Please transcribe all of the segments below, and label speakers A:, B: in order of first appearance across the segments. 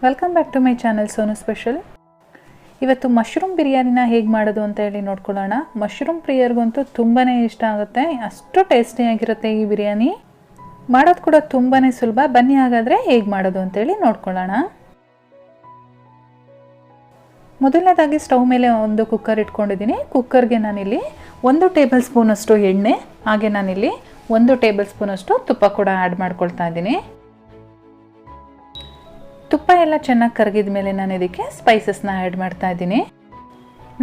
A: Welcome back to my channel Sonu special. ಇವತ್ತು mushroom ಬಿರಿಯಾನಿನ ಹೇಗೆ ಮಾಡೋದು ಅಂತ ಹೇಳಿ ನೋಡ್ಕೊಳ್ಳೋಣ. ಮಶ್ರೂಮ್ ಪ್ರಿಯರಿಗಂತೂ ತುಂಬಾ ಇಷ್ಟ ಆಗುತ್ತೆ, ಅಷ್ಟು ಟೇಸ್ಟಿಯಾಗಿರುತ್ತೆ ಈ ಬಿರಿಯಾನಿ. ಮಾಡೋದು ಕೂಡ ತುಂಬಾ ಸುಲಭ. ಬನ್ನಿ ಹಾಗಾದರೆ ಹೇಗೆ ಮಾಡೋದು ಅಂತೇಳಿ ನೋಡ್ಕೊಳ್ಳೋಣ. ಮೊದಲನೇದಾಗಿ ಸ್ಟವ್ ಮೇಲೆ ಒಂದು ಕುಕ್ಕರ್ ಇಟ್ಕೊಂಡಿದ್ದೀನಿ. ಕುಕ್ಕರ್ಗೆ ನಾನಿಲ್ಲಿ 1 ಟೇಬಲ್ ಸ್ಪೂನಷ್ಟು ಎಣ್ಣೆ, ಹಾಗೆ ನಾನಿಲ್ಲಿ 1 ಟೇಬಲ್ ಸ್ಪೂನಷ್ಟು ತುಪ್ಪ ಕೂಡ ಆ್ಯಡ್ ಮಾಡ್ಕೊಳ್ತಾ ಇದ್ದೀನಿ. ತುಪ್ಪ ಎಲ್ಲ ಚೆನ್ನಾಗಿ ಕರಗಿದ ಮೇಲೆ ನಾನು ಇದಕ್ಕೆ ಸ್ಪೈಸಸ್ನ ಆ್ಯಡ್ ಮಾಡ್ತಾ ಇದ್ದೀನಿ.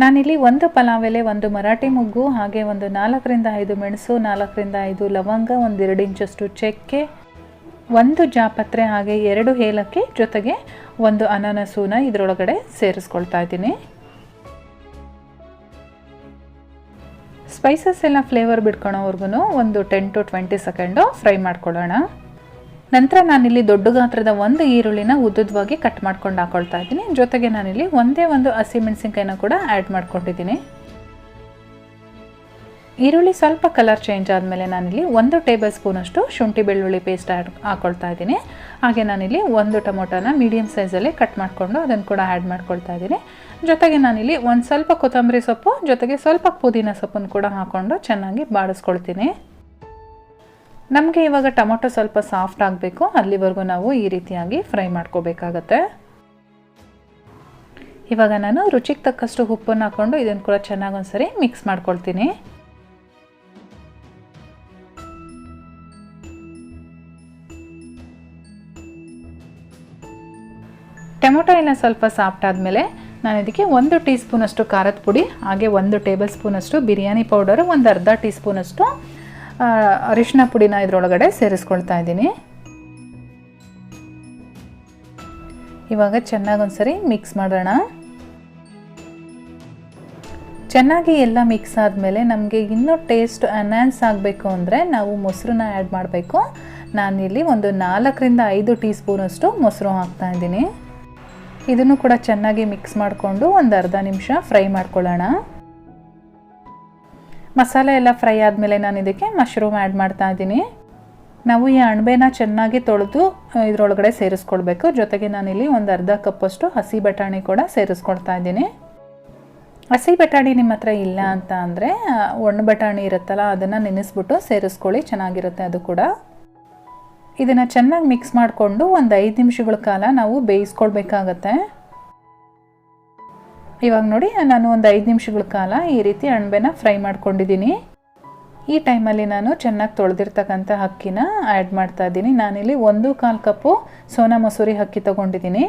A: ನಾನಿಲ್ಲಿ 1 ಪಲಾವ್ ಎಲೆ, 1 ಮರಾಠಿ ಮೊಗ್ಗು, ಹಾಗೆ ಒಂದು 4 ರಿಂದ 5 ಮೆಣಸು, 4 ರಿಂದ 5 ಲವಂಗ, 1 2 ಇಂಚಷ್ಟು ಚಕ್ಕೆ, 1 ಜಾಪತ್ರೆ, ಹಾಗೆ 2 ಏಲಕ್ಕಿ, ಜೊತೆಗೆ 1 ಅನಾನಸೂನ ಇದರೊಳಗಡೆ ಸೇರಿಸ್ಕೊಳ್ತಾ ಇದ್ದೀನಿ. ಸ್ಪೈಸಸ್ ಎಲ್ಲ ಫ್ಲೇವರ್ ಬಿಟ್ಕೊಳೋವರೆಗೂ ಒಂದು 10 to 20 ಸೆಕೆಂಡು ಫ್ರೈ ಮಾಡ್ಕೊಳ್ಳೋಣ. ನಂತರ ನಾನಿಲ್ಲಿ ದೊಡ್ಡ ಗಾತ್ರದ 1 ಈರುಳ್ಳಿನ ಉದ್ದುದವಾಗಿ ಕಟ್ ಮಾಡ್ಕೊಂಡು ಹಾಕೊಳ್ತಾ ಇದ್ದೀನಿ. ಜೊತೆಗೆ ನಾನಿಲ್ಲಿ ಒಂದೇ ಒಂದು ಹಸಿಮೆಣಸಿನ್ಕಾಯಿನ ಕೂಡ ಆ್ಯಡ್ ಮಾಡ್ಕೊಂಡಿದ್ದೀನಿ. ಈರುಳ್ಳಿ ಸ್ವಲ್ಪ ಕಲರ್ ಚೇಂಜ್ ಆದಮೇಲೆ ನಾನಿಲ್ಲಿ 1 ಟೇಬಲ್ ಸ್ಪೂನಷ್ಟು ಶುಂಠಿ ಬೆಳ್ಳುಳ್ಳಿ ಪೇಸ್ಟ್ ಹಾಕೊಳ್ತಾ ಇದ್ದೀನಿ. ಹಾಗೆ ನಾನಿಲ್ಲಿ 1 ಟೊಮೊಟೊನ ಮೀಡಿಯಮ್ ಸೈಜಲ್ಲಿ ಕಟ್ ಮಾಡಿಕೊಂಡು ಅದನ್ನು ಕೂಡ ಆ್ಯಡ್ ಮಾಡ್ಕೊಳ್ತಾ ಇದ್ದೀನಿ. ಜೊತೆಗೆ ನಾನಿಲ್ಲಿ ಒಂದು ಸ್ವಲ್ಪ ಕೊತ್ತಂಬರಿ ಸೊಪ್ಪು, ಜೊತೆಗೆ ಸ್ವಲ್ಪ ಪುದೀನ ಸೊಪ್ಪನ್ನು ಕೂಡ ಹಾಕ್ಕೊಂಡು ಚೆನ್ನಾಗಿ ಬಾಡಿಸ್ಕೊಳ್ತೀನಿ. ನಮಗೆ ಇವಾಗ ಟೊಮೊಟೊ ಸ್ವಲ್ಪ ಸಾಫ್ಟ್ ಆಗಬೇಕು, ಅಲ್ಲಿವರೆಗೂ ನಾವು ಈ ರೀತಿಯಾಗಿ ಫ್ರೈ ಮಾಡ್ಕೋಬೇಕಾಗತ್ತೆ. ಇವಾಗ ನಾನು ರುಚಿಗೆ ತಕ್ಕಷ್ಟು ಉಪ್ಪನ್ನು ಹಾಕ್ಕೊಂಡು ಇದನ್ನು ಕೂಡ ಚೆನ್ನಾಗಿ ಒಂದ್ಸರಿ ಮಿಕ್ಸ್ ಮಾಡ್ಕೊಳ್ತೀನಿ. ಟೊಮೊಟೊ ಎಲ್ಲ ಸ್ವಲ್ಪ ಸಾಫ್ಟ್ ಆದಮೇಲೆ ನಾನು ಇದಕ್ಕೆ 1 ಟೀ ಸ್ಪೂನಷ್ಟು ಖಾರದ ಪುಡಿ, ಹಾಗೆ 1 ಟೇಬಲ್ ಸ್ಪೂನಷ್ಟು ಬಿರಿಯಾನಿ ಪೌಡರು, ಒಂದು ಅರ್ಧ ಟೀ ಸ್ಪೂನಷ್ಟು ಅರಿಶಿನ ಪುಡಿನ ಇದರೊಳಗಡೆ ಸೇರಿಸ್ಕೊಳ್ತಾ ಇದ್ದೀನಿ. ಇವಾಗ ಚೆನ್ನಾಗಿ ಒಂದ್ಸರಿ ಮಿಕ್ಸ್ ಮಾಡೋಣ. ಚೆನ್ನಾಗಿ ಎಲ್ಲ ಮಿಕ್ಸ್ ಆದಮೇಲೆ ನಮಗೆ ಇನ್ನೂ ಟೇಸ್ಟ್ ಎನ್ಹ್ಯಾನ್ಸ್ ಆಗಬೇಕು ಅಂದರೆ ನಾವು ಮೊಸರನ್ನ ಆ್ಯಡ್ ಮಾಡಬೇಕು. ನಾನಿಲ್ಲಿ ಒಂದು 4 ರಿಂದ 5 ಟೀ ಸ್ಪೂನಷ್ಟು ಮೊಸರು ಹಾಕ್ತಾ ಇದ್ದೀನಿ. ಇದನ್ನು ಕೂಡ ಚೆನ್ನಾಗಿ ಮಿಕ್ಸ್ ಮಾಡಿಕೊಂಡು ಒಂದು ಅರ್ಧ ನಿಮಿಷ ಫ್ರೈ ಮಾಡ್ಕೊಳ್ಳೋಣ. ಮಸಾಲೆ ಎಲ್ಲ ಫ್ರೈ ಆದಮೇಲೆ ನಾನು ಇದಕ್ಕೆ ಮಶ್ರೂಮ್ ಆ್ಯಡ್ ಮಾಡ್ತಾ ಇದ್ದೀನಿ. ನಾವು ಈ ಅಣಬೆನ ಚೆನ್ನಾಗಿ ತೊಳೆದು ಇದರೊಳಗಡೆ ಸೇರಿಸ್ಕೊಳ್ಬೇಕು. ಜೊತೆಗೆ ನಾನಿಲ್ಲಿ ಒಂದು ಅರ್ಧ ಕಪ್ಪಷ್ಟು ಹಸಿ ಬಟಾಣಿ ಕೂಡ ಸೇರಿಸ್ಕೊಳ್ತಾ ಇದ್ದೀನಿ. ಹಸಿ ಬಟಾಣಿ ನಿಮ್ಮ ಹತ್ರ ಇಲ್ಲ ಅಂತ ಅಂದರೆ ಒಣ ಬಟಾಣಿ ಇರುತ್ತಲ್ಲ, ಅದನ್ನು ನೆನೆಸ್ಬಿಟ್ಟು ಸೇರಿಸ್ಕೊಳ್ಳಿ, ಚೆನ್ನಾಗಿರುತ್ತೆ ಅದು ಕೂಡ. ಇದನ್ನು ಚೆನ್ನಾಗಿ ಮಿಕ್ಸ್ ಮಾಡಿಕೊಂಡು ಒಂದು 5 ನಿಮಿಷಗಳ ಕಾಲ ನಾವು ಬೇಯಿಸ್ಕೊಳ್ಬೇಕಾಗತ್ತೆ. ಇವಾಗ ನೋಡಿ, ನಾನು ಒಂದು 5 ನಿಮಿಷಗಳ ಕಾಲ ಈ ರೀತಿ ಅಣಬೆನ ಫ್ರೈ ಮಾಡ್ಕೊಂಡಿದ್ದೀನಿ. ಈ ಟೈಮಲ್ಲಿ ನಾನು ಚೆನ್ನಾಗಿ ತೊಳೆದಿರ್ತಕ್ಕಂಥ ಅಕ್ಕಿನ ಆ್ಯಡ್ ಮಾಡ್ತಾ ಇದ್ದೀನಿ. ನಾನಿಲ್ಲಿ 1/4 ಕಪ್ಪು ಸೋನಾ ಮಸೂರಿ ಅಕ್ಕಿ ತೊಗೊಂಡಿದ್ದೀನಿ.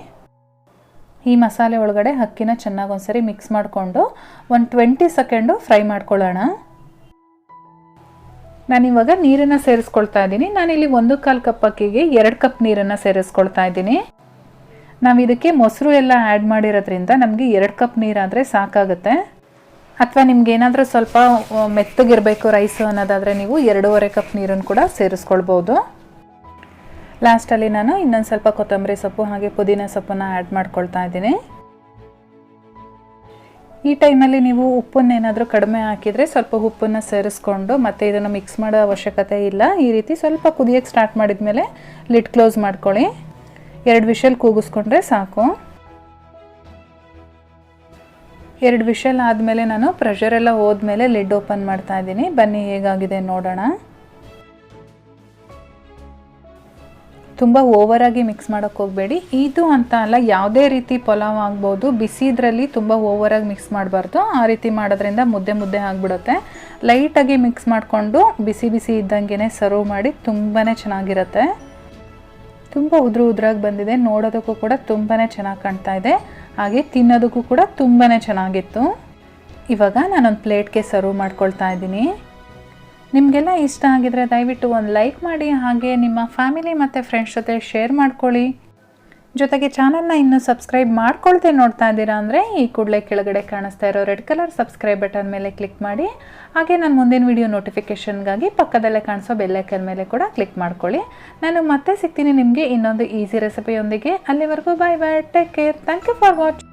A: ಈ ಮಸಾಲೆ ಒಳಗಡೆ ಅಕ್ಕಿನ ಚೆನ್ನಾಗಿ ಒಂದ್ಸರಿ ಮಿಕ್ಸ್ ಮಾಡಿಕೊಂಡು ಒಂದು 20 ಸೆಕೆಂಡು ಫ್ರೈ ಮಾಡ್ಕೊಳ್ಳೋಣ. ನಾನಿವಾಗ ನೀರನ್ನು ಸೇರಿಸ್ಕೊಳ್ತಾ ಇದ್ದೀನಿ. ನಾನಿಲ್ಲಿ 1/4 ಕಪ್ ಅಕ್ಕಿಗೆ 2 ಕಪ್ ನೀರನ್ನು ಸೇರಿಸ್ಕೊಳ್ತಾ ಇದ್ದೀನಿ. ನಾವು ಇದಕ್ಕೆ ಮೊಸರು ಎಲ್ಲ ಆ್ಯಡ್ ಮಾಡಿರೋದ್ರಿಂದ ನಮಗೆ 2 ಕಪ್ ನೀರಾದರೆ ಸಾಕಾಗುತ್ತೆ. ಅಥವಾ ನಿಮ್ಗೆ ಏನಾದರೂ ಸ್ವಲ್ಪ ಮೆತ್ತಗಿರಬೇಕು ರೈಸು ಅನ್ನೋದಾದರೆ ನೀವು 2.5 ಕಪ್ ನೀರನ್ನು ಕೂಡ ಸೇರಿಸ್ಕೊಳ್ಬೋದು. ಲಾಸ್ಟಲ್ಲಿ ನಾನು ಇನ್ನೊಂದು ಸ್ವಲ್ಪ ಕೊತ್ತಂಬರಿ ಸೊಪ್ಪು ಹಾಗೆ ಪುದೀನ ಸೊಪ್ಪನ್ನು ಆ್ಯಡ್ ಮಾಡ್ಕೊಳ್ತಾ ಇದ್ದೀನಿ. ಈ ಟೈಮಲ್ಲಿ ನೀವು ಉಪ್ಪನ್ನೇನಾದರೂ ಕಡಿಮೆ ಹಾಕಿದರೆ ಸ್ವಲ್ಪ ಉಪ್ಪನ್ನು ಸೇರಿಸ್ಕೊಂಡು ಮತ್ತೆ ಇದನ್ನು ಮಿಕ್ಸ್ ಮಾಡೋ ಅವಶ್ಯಕತೆ ಇಲ್ಲ. ಈ ರೀತಿ ಸ್ವಲ್ಪ ಕುದಿಯೋಕ್ಕೆ ಸ್ಟಾರ್ಟ್ ಮಾಡಿದ ಮೇಲೆ ಲಿಡ್ ಕ್ಲೋಸ್ ಮಾಡ್ಕೊಳ್ಳಿ. 2 ವಿಷಲ್ ಕೂಗಿಸ್ಕೊಂಡ್ರೆ ಸಾಕು. 2 ವಿಷಲ್ ಆದಮೇಲೆ ನಾನು ಪ್ರೆಷರೆಲ್ಲ ಹೋದ್ಮೇಲೆ ಲಿಡ್ ಓಪನ್ ಮಾಡ್ತಾ ಇದ್ದೀನಿ. ಬನ್ನಿ ಹೇಗಾಗಿದೆ ನೋಡೋಣ. ತುಂಬ ಓವರಾಗಿ ಮಿಕ್ಸ್ ಮಾಡೋಕ್ಕೆ ಹೋಗಬೇಡಿ. ಇದು ಅಂತ ಅಲ್ಲ, ಯಾವುದೇ ರೀತಿ ಪಲಾವ್ ಆಗ್ಬೋದು, ಬಿಸಿದ್ರಲ್ಲಿ ತುಂಬ ಓವರಾಗಿ ಮಿಕ್ಸ್ ಮಾಡಬಾರ್ದು. ಆ ರೀತಿ ಮಾಡೋದ್ರಿಂದ ಮುದ್ದೆ ಮುದ್ದೆ ಆಗಿಬಿಡುತ್ತೆ. ಲೈಟಾಗಿ ಮಿಕ್ಸ್ ಮಾಡಿಕೊಂಡು ಬಿಸಿ ಬಿಸಿ ಇದ್ದಂಗೆ ಸರ್ವ್ ಮಾಡಿ, ತುಂಬಾ ಚೆನ್ನಾಗಿರುತ್ತೆ. ತುಂಬ ಉದ್ರಾಗಿ ಬಂದಿದೆ, ನೋಡೋದಕ್ಕೂ ಕೂಡ ತುಂಬಾ ಚೆನ್ನಾಗಿ ಕಾಣ್ತಾ ಇದೆ, ಹಾಗೆ ತಿನ್ನೋದಕ್ಕೂ ಕೂಡ ತುಂಬಾ ಚೆನ್ನಾಗಿತ್ತು. ಇವಾಗ ನಾನೊಂದು ಪ್ಲೇಟ್ಗೆ ಸರ್ವ್ ಮಾಡ್ಕೊಳ್ತಾ ಇದ್ದೀನಿ. ನಿಮಗೆಲ್ಲ ಇಷ್ಟ ಆಗಿದರೆ ದಯವಿಟ್ಟು ಒಂದು ಲೈಕ್ ಮಾಡಿ, ಹಾಗೆ ನಿಮ್ಮ ಫ್ಯಾಮಿಲಿ ಮತ್ತು ಫ್ರೆಂಡ್ಸ್ ಜೊತೆ ಶೇರ್ ಮಾಡ್ಕೊಳ್ಳಿ. ಜೊತೆಗೆ ಚಾನಲ್ನ ಇನ್ನೂ ಸಬ್ಸ್ಕ್ರೈಬ್ ಮಾಡ್ಕೊಳ್ದೆ ನೋಡ್ತಾ ಇದ್ದೀರಾ ಅಂದರೆ ಈ ಕೂಡಲೇ ಕೆಳಗಡೆ ಕಾಣಿಸ್ತಾ ಇರೋ ರೆಡ್ ಕಲರ್ ಸಬ್ಸ್ಕ್ರೈಬ್ ಬಟನ್ ಮೇಲೆ ಕ್ಲಿಕ್ ಮಾಡಿ. ಹಾಗೆ ನಾನು ಮುಂದಿನ ವಿಡಿಯೋ ನೋಟಿಫಿಕೇಷನ್ಗಾಗಿ ಪಕ್ಕದಲ್ಲೇ ಕಾಣಿಸೋ ಬೆಲ್ಲೈಕನ್ ಮೇಲೆ ಕೂಡ ಕ್ಲಿಕ್ ಮಾಡ್ಕೊಳ್ಳಿ. ನಾನು ಮತ್ತೆ ಸಿಗ್ತೀನಿ ನಿಮಗೆ ಇನ್ನೊಂದು ಈಸಿ ರೆಸಿಪಿಯೊಂದಿಗೆ. ಅಲ್ಲಿವರೆಗೂ bye bye, take care, thank you for watching.